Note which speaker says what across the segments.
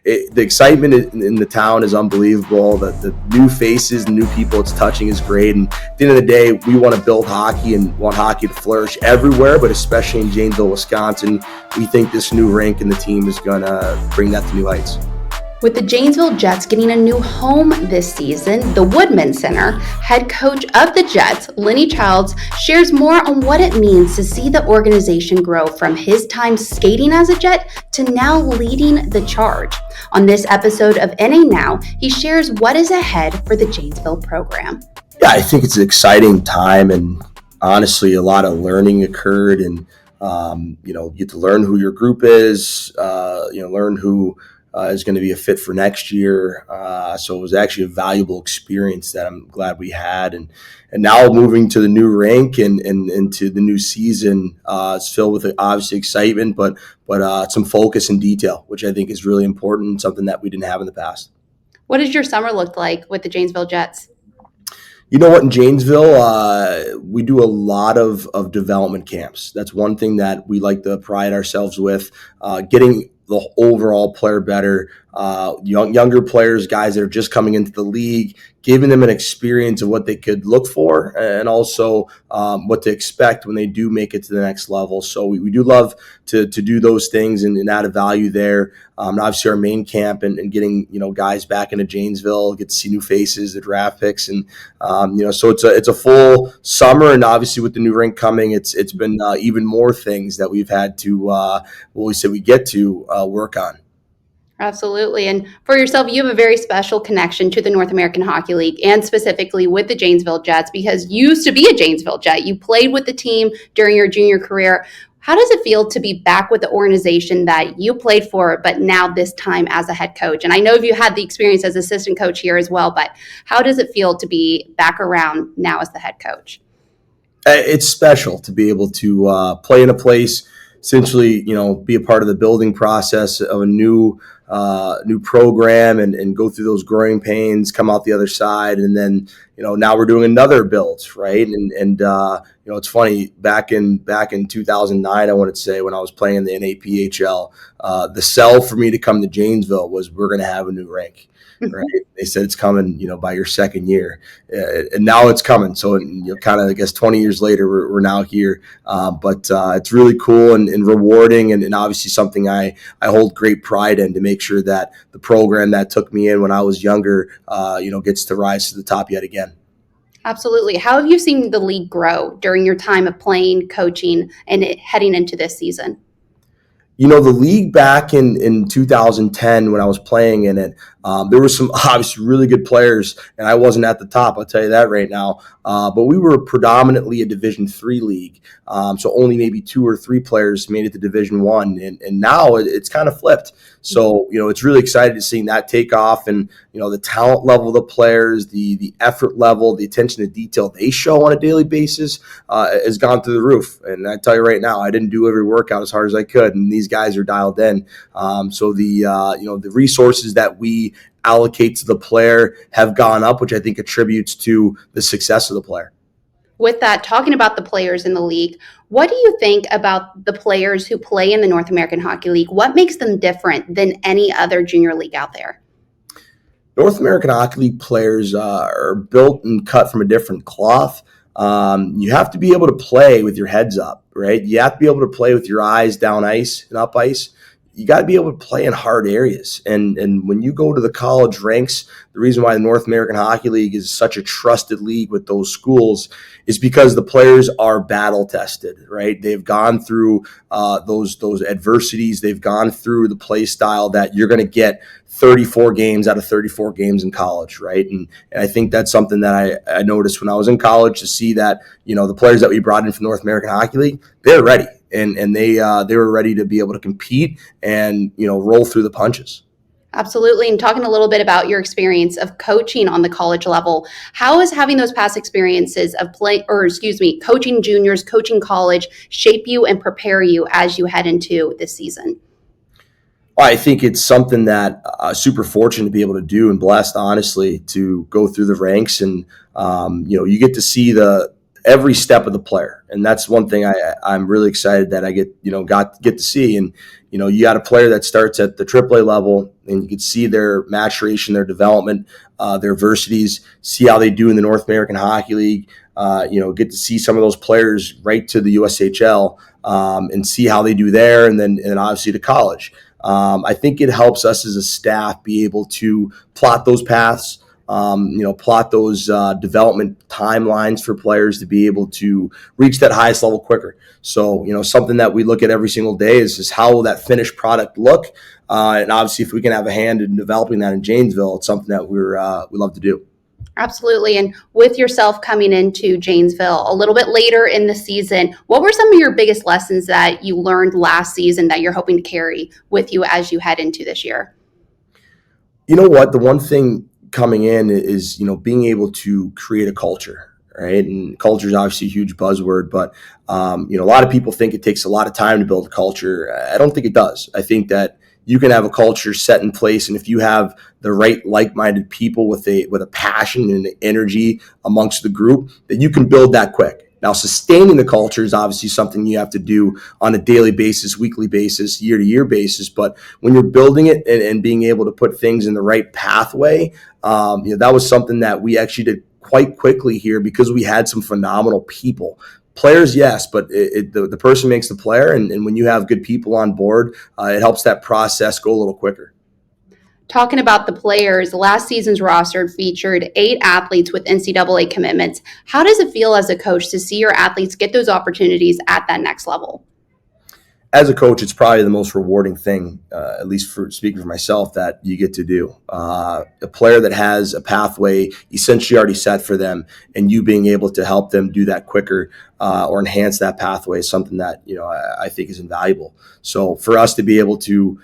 Speaker 1: The excitement in the town is unbelievable. The new faces, the new people it's touching is great. And at the end of the day, we want to build hockey and want hockey to flourish everywhere, but especially in Janesville, Wisconsin. We think this new rink and the team is going to bring that to new heights.
Speaker 2: With the Janesville Jets getting a new home this season, the Woodman Center, head coach of the Jets, Lennie Childs, shares more on what it means to see the organization grow from his time skating as a Jet to now leading the charge. On this episode of NA Now, he shares what is ahead for the Janesville program.
Speaker 1: Yeah, I think it's an exciting time, and honestly, a lot of learning occurred, and you get to learn who your group is, learn who is going to be a fit for next year. So it was actually a valuable experience that I'm glad we had. And now moving to the new rink and into the new season, it's filled with obviously excitement, but some focus and detail, which I think is really important, something that we didn't have in the past.
Speaker 2: What does your summer look like with the Janesville Jets?
Speaker 1: You know what, in Janesville, we do a lot of development camps. That's one thing that we like to pride ourselves with, getting the overall player better, younger players, guys that are just coming into the league, giving them an experience of what they could look for and also what to expect when they do make it to the next level. So we do love to do those things and add a value there. And obviously our main camp and getting, guys back into Janesville, get to see new faces, the draft picks. And, so it's a full summer. And obviously with the new rink coming, it's been even more things that we've had to, we get to work on.
Speaker 2: Absolutely. And for yourself, you have a very special connection to the North American Hockey League and specifically with the Janesville Jets because you used to be a Janesville Jet. You played with the team during your junior career. How does it feel to be back with the organization that you played for, but now this time as a head coach? And I know you had the experience as assistant coach here as well, but how does it feel to be back around now as the head coach?
Speaker 1: It's special to be able to play in a place, essentially, be a part of the building process of a new program and go through those growing pains, come out the other side. And then, now we're doing another build, right? And it's funny, back in 2009, I want to say, when I was playing in the NAPHL, the sell for me to come to Janesville was we're going to have a new rink. Right? They said it's coming, by your second year, and now it's coming. So, kind of, I guess, 20 years later, we're now here. But it's really cool and rewarding, and obviously something I hold great pride in to make sure that the program that took me in when I was younger, gets to rise to the top yet again.
Speaker 2: Absolutely. How have you seen the league grow during your time of playing, coaching, and heading into this season?
Speaker 1: The league back in 2010 when I was playing in it, there were some obviously really good players, and I wasn't at the top, I'll tell you that right now. But we were predominantly a Division III league, so only maybe 2 or 3 players made it to Division I, and now it's kind of flipped. So, it's really exciting to see that take off, and, the talent level of the players, the effort level, the attention to detail they show on a daily basis has gone through the roof. And I tell you right now, I didn't do every workout as hard as I could, and these guys are dialed in. So the resources that we allocate to the player have gone up, which I think attributes to the success of the player.
Speaker 2: With that, talking about the players in the league, what do you think about the players who play in the North American Hockey League? What makes them different than any other junior league out there?
Speaker 1: North American Hockey League players are built and cut from a different cloth. You have to be able to play with your heads up, right? You have to be able to play with your eyes down ice and up ice. You got to be able to play in hard areas. And when you go to the college ranks, the reason why the North American Hockey League is such a trusted league with those schools is because the players are battle tested, right? They've gone through those adversities. They've gone through the play style that you're going to get 34 games out of 34 games in college, right? And I think that's something that I noticed when I was in college to see that, the players that we brought in from North American Hockey League, they're ready. And they were ready to be able to compete and, roll through the punches.
Speaker 2: Absolutely. And talking a little bit about your experience of coaching on the college level, how is having those past experiences of coaching juniors, coaching college, shape you and prepare you as you head into this season?
Speaker 1: I think it's something that super fortunate to be able to do and blessed, honestly, to go through the ranks. And, you get to see every step of the player. And that's one thing I'm really excited that I get to see. And you got a player that starts at the AAA level, and you can see their maturation, their development, their adversities, see how they do in the North American Hockey League. Get to see some of those players right to the USHL, and see how they do there, and then obviously to college. I think it helps us as a staff be able to plot those paths, plot those development timelines for players to be able to reach that highest level quicker. So, something that we look at every single day is how will that finished product look? And obviously, if we can have a hand in developing that in Janesville, it's something that we love to do.
Speaker 2: Absolutely. And with yourself coming into Janesville a little bit later in the season, what were some of your biggest lessons that you learned last season that you're hoping to carry with you as you head into this year?
Speaker 1: You know what? The one thing coming in is, being able to create a culture, right? And culture is obviously a huge buzzword, but, a lot of people think it takes a lot of time to build a culture. I don't think it does. I think that you can have a culture set in place, and if you have the right like-minded people with a passion and energy amongst the group, that you can build that quick. Now, sustaining the culture is obviously something you have to do on a daily basis, weekly basis, year-to-year basis. But when you're building it and being able to put things in the right pathway, that was something that we actually did quite quickly here because we had some phenomenal people. Players, yes, but the person makes the player, and when you have good people on board, it helps that process go a little quicker.
Speaker 2: Talking about the players, last season's roster featured 8 athletes with NCAA commitments. How does it feel as a coach to see your athletes get those opportunities at that next level?
Speaker 1: As a coach, it's probably the most rewarding thing, at least for speaking for myself, that you get to do. A player that has a pathway essentially already set for them, and you being able to help them do that quicker or enhance that pathway is something that I think is invaluable. So for us to be able to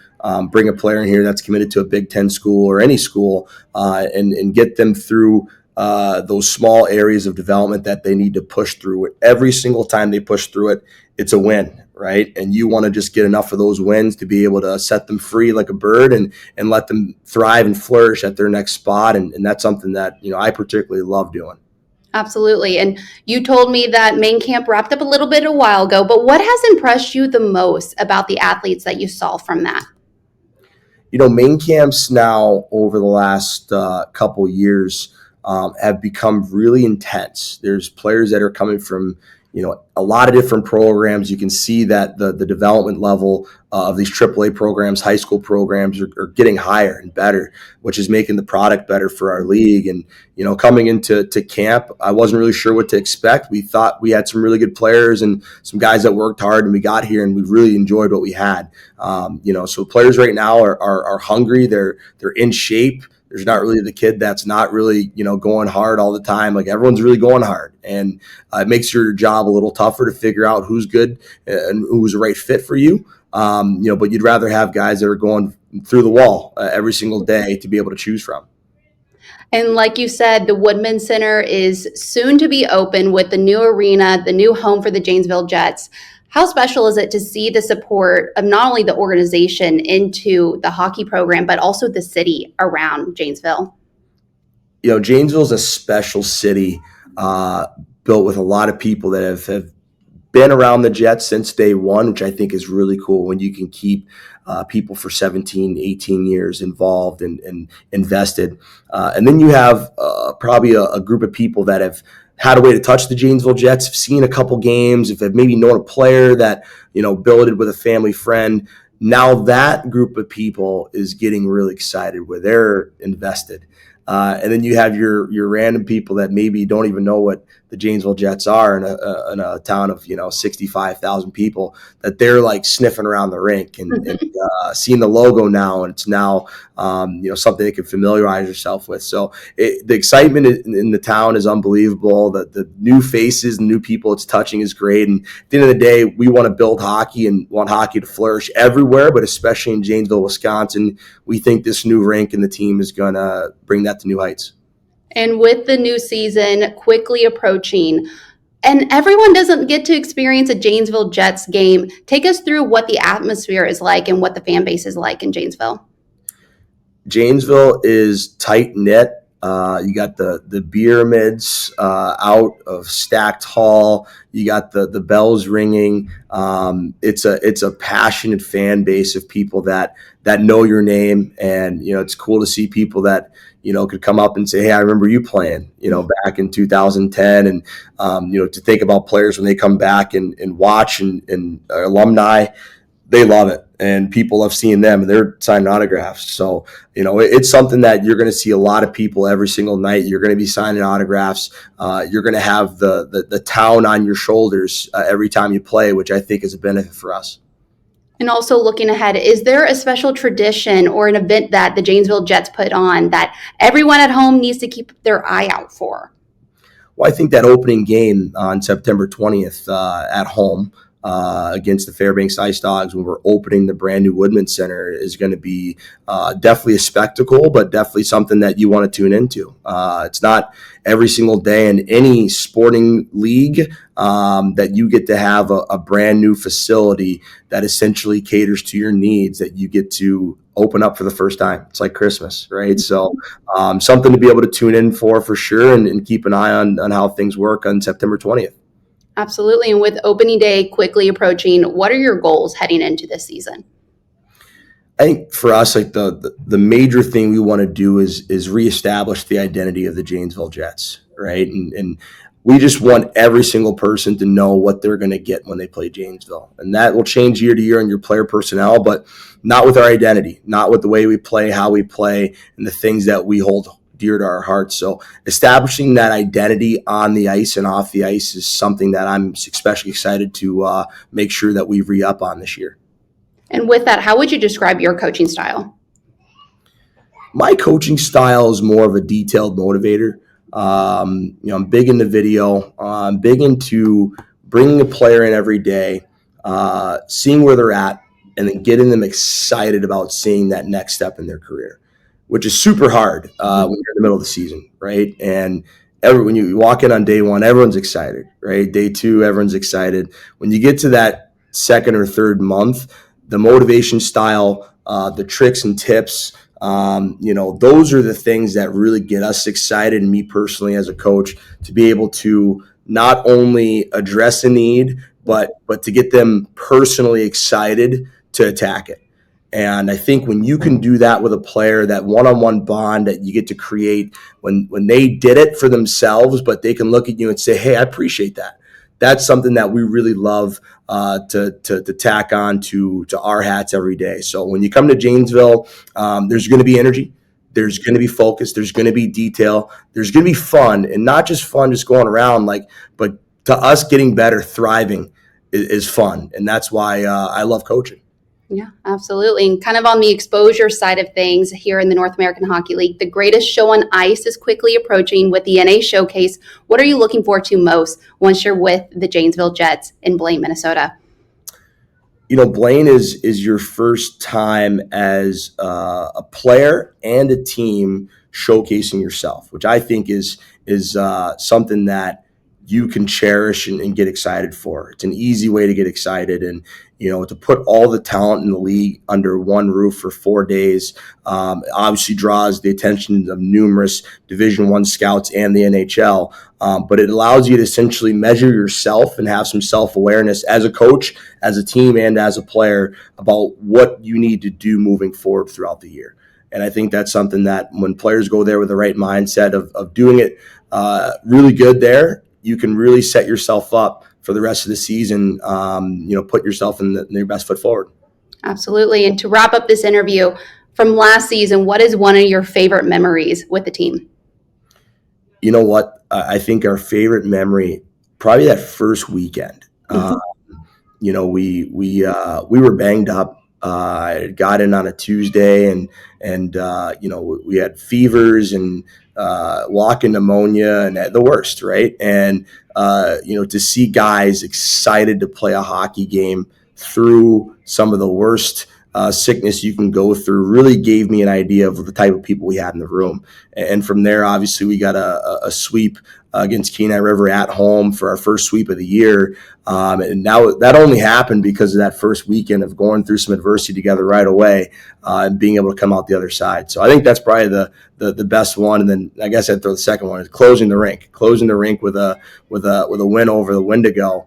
Speaker 1: bring a player in here that's committed to a Big Ten school or any school and get them through those small areas of development that they need to push through it. Every single time they push through it, it's a win, right? And you want to just get enough of those wins to be able to set them free like a bird and let them thrive and flourish at their next spot. And that's something that, I particularly love doing.
Speaker 2: Absolutely. And you told me that main camp wrapped up a little bit a while ago, but what has impressed you the most about the athletes that you saw from that?
Speaker 1: Main camps now over the last couple years have become really intense. There's players that are coming from, a lot of different programs. You can see that the development level of these AAA programs, high school programs are getting higher and better, which is making the product better for our league. And, coming into camp, I wasn't really sure what to expect. We thought we had some really good players and some guys that worked hard, and we got here and we really enjoyed what we had. So players right now are hungry. They're in shape. There's not really the kid that's not really, going hard all the time. Like everyone's really going hard, and it makes your job a little tougher to figure out who's good and who's the right fit for you. But you'd rather have guys that are going through the wall every single day to be able to choose from.
Speaker 2: And like you said, the Woodman Center is soon to be open with the new arena, the new home for the Janesville Jets. How special is it to see the support of not only the organization into the hockey program, but also the city around Janesville?
Speaker 1: Janesville is a special city built with a lot of people that have been around the Jets since day one, which I think is really cool when you can keep people for 17, 18 years involved and invested. And then you have probably a group of people that have had a way to touch the Janesville Jets, have seen a couple games, if they've maybe known a player that, billeted with a family friend. Now that group of people is getting really excited where they're invested. And then you have your random people that maybe don't even know what the Janesville Jets are in a town of 65,000 people, that they're like sniffing around the rink and seeing the logo now, and it's now something they can familiarize yourself with. So the excitement in the town is unbelievable. The new faces, the new people it's touching is great. And at the end of the day, we want to build hockey and want hockey to flourish everywhere, but especially in Janesville, Wisconsin. We think this new rink and the team is going to bring that to new heights.
Speaker 2: And with the new season quickly approaching, and everyone doesn't get to experience a Janesville Jets game, take us through what the atmosphere is like and what the fan base is like in Janesville.
Speaker 1: Janesville is tight-knit. You got the pyramids out of stacked hall. You got the bells ringing. It's a passionate fan base of people that know your name, and it's cool to see people that could come up and say, "Hey, I remember you playing back in 2010," and to think about players when they come back and watch and alumni. They love it, and people love seeing them, and they're signing autographs. So, it's something that you're going to see a lot of people every single night. You're going to be signing autographs. You're going to have the town on your shoulders every time you play, which I think is a benefit for us.
Speaker 2: And also looking ahead, is there a special tradition or an event that the Janesville Jets put on that everyone at home needs to keep their eye out for?
Speaker 1: Well, I think that opening game on September 20th at home against the Fairbanks Ice Dogs, when we're opening the brand new Woodman Center, is going to be definitely a spectacle, but definitely something that you want to tune into. It's not every single day in any sporting league that you get to have a brand new facility that essentially caters to your needs, that you get to open up for the first time. It's like Christmas, right? So something to be able to tune in for sure, and keep an eye on how things work on September 20th.
Speaker 2: Absolutely. And with opening day quickly approaching, what are your goals heading into this season?
Speaker 1: I think for us, like the major thing we want to do is reestablish the identity of the Janesville Jets, right? And we just want every single person to know what they're going to get when they play Janesville. And that will change year to year on your player personnel, but not with our identity, not with the way we play, how we play, and the things that we hold dear to our hearts. So establishing that identity on the ice and off the ice is something that I'm especially excited to make sure that we re-up on this year.
Speaker 2: And with that, how would you describe your coaching style?
Speaker 1: My coaching style is more of a detailed motivator. I'm big into video. I'm big into bringing a player in every day, seeing where they're at, and then getting them excited about seeing that next step in their career, which is super hard when you're in the middle of the season, right? And when you walk in on day one, everyone's excited, right? Day two, everyone's excited. When you get to that second or third month, the motivation style, the tricks and tips, those are the things that really get us excited, and me personally as a coach, to be able to not only address a need, but to get them personally excited to attack it. And I think when you can do that with a player, that one-on-one bond that you get to create when they did it for themselves, but they can look at you and say, "Hey, I appreciate that." That's something that we really love to tack on to our hats every day. So when you come to Janesville, there's going to be energy. There's going to be focus. There's going to be detail. There's going to be fun, and not just fun just going around, but to us, getting better, thriving is fun. And that's why I love coaching.
Speaker 2: Yeah, absolutely. And kind of on the exposure side of things here in the North American Hockey League, the greatest show on ice is quickly approaching with the NA Showcase. What are you looking forward to most once you're with the Janesville Jets in Blaine, Minnesota?
Speaker 1: Blaine is your first time as a player and a team showcasing yourself, which I think is something that you can cherish and get excited for. It's an easy way to get excited, and to put all the talent in the league under one roof for 4 days obviously draws the attention of numerous Division I scouts and the NHL, but it allows you to essentially measure yourself and have some self-awareness as a coach, as a team, and as a player about what you need to do moving forward throughout the year. And I think that's something that when players go there with the right mindset of doing it really good there, you can really set yourself up for the rest of the season, put yourself in your best foot forward.
Speaker 2: Absolutely. And to wrap up this interview, from last season, what is one of your favorite memories with the team?
Speaker 1: You know what? I think our favorite memory, probably that first weekend. We were banged up. I got in on a Tuesday, and we had fevers and walking pneumonia and the worst, right? And to see guys excited to play a hockey game through some of the worst sickness you can go through really gave me an idea of the type of people we had in the room. And from there, obviously, we got a sweep against Kenai River at home for our first sweep of the year. And now that only happened because of that first weekend of going through some adversity together right away and being able to come out the other side. So I think that's probably the best one. And then I guess I'd throw the second one is closing the rink with a win over the Wendigo.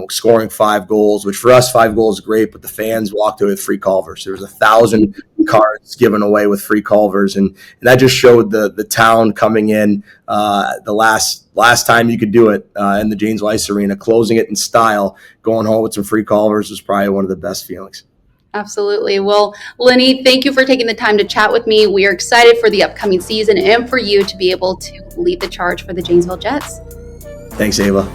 Speaker 1: Scoring 5 goals, which for us 5 goals is great, but the fans walked away with free Culvers. There was 1,000 cards given away with free Culvers, and that just showed the town coming in the last time you could do it in the Janesville Ice Arena, closing it in style, going home with some free Culvers was probably one of the best feelings.
Speaker 2: Absolutely. Well, Lenny, thank you for taking the time to chat with me. We are excited for the upcoming season and for you to be able to lead the charge for the Janesville Jets.
Speaker 1: Thanks, Ava.